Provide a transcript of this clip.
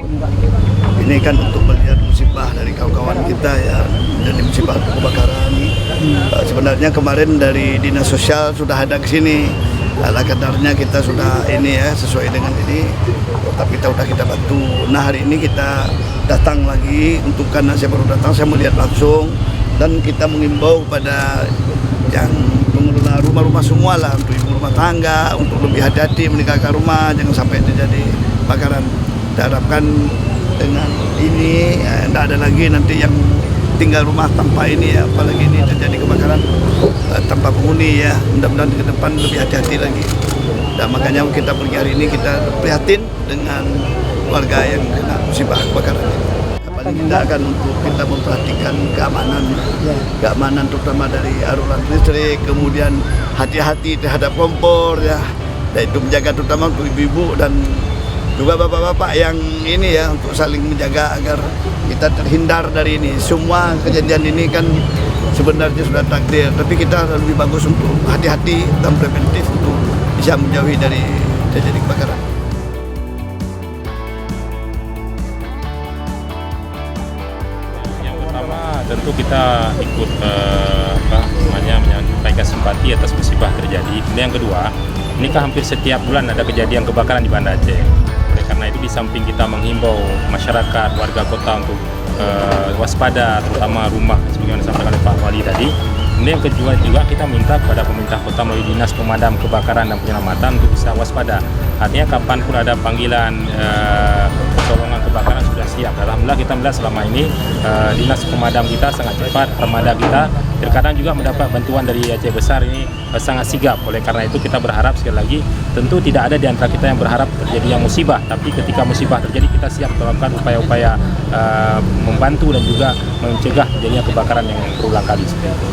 Ini kan untuk melihat musibah dari kawan-kawan kita ya, dari musibah kebakaran. Sebenarnya kemarin dari Dinas Sosial sudah ada ke sini. Ala kadarnya kita sudah ini ya, sesuai dengan ini, tapi kita bantu. Nah hari ini kita datang lagi karena saya baru datang, saya melihat langsung dan kita mengimbau kepada yang pengelola rumah-rumah semua lah, untuk ibu rumah tangga untuk lebih hati-hati meninggalkan rumah, jangan sampai terjadi kebakaran. Kita harapkan dengan ini tidak ada lagi nanti yang tinggal rumah tanpa ini ya, apalagi ini terjadi kebakaran tanpa penghuni ya. Mudah-mudahan ke depan lebih hati-hati lagi. Dan makanya kita pergi hari ini, kita prihatin dengan warga yang kena musibah kebakaran ini. Paling tidak akan untuk kita memperhatikan keamanan terutama dari aliran listrik, kemudian hati-hati terhadap kompor ya, dan itu menjaga terutama untuk ibu-ibu dan juga bapak-bapak yang ini ya, untuk saling menjaga agar kita terhindar dari ini. Semua kejadian ini kan sebenarnya sudah takdir, tapi kita lebih bagus untuk hati-hati dan preventif untuk bisa menjauhi dari terjadi kebakaran. Yang pertama tentu kita ikut menyampaikan simpati atas musibah terjadi. Kemudian yang kedua, ini kan hampir setiap bulan ada kejadian kebakaran di Banda Aceh. Oleh karena itu di samping kita menghimbau masyarakat, warga kota untuk waspada, terutama rumah sebagaimana disampaikan oleh Pak Wali tadi. Kemudian yang kedua juga kita minta kepada pemerintah kota melalui Dinas Pemadam Kebakaran dan Penyelamatan untuk bisa waspada. Artinya kapanpun ada panggilan pertolongan kebakaran sudah siap. Alhamdulillah kita melihat selama ini Dinas Pemadam kita sangat cepat, armada kita terkadang juga mendapat bantuan dari Aceh Besar ini sangat sigap. Oleh karena itu kita berharap sekali lagi, tentu tidak ada di antara kita yang berharap terjadinya musibah, tapi ketika musibah terjadi kita siap melakukan upaya-upaya membantu dan juga mencegah terjadinya kebakaran yang berulang kali seperti itu.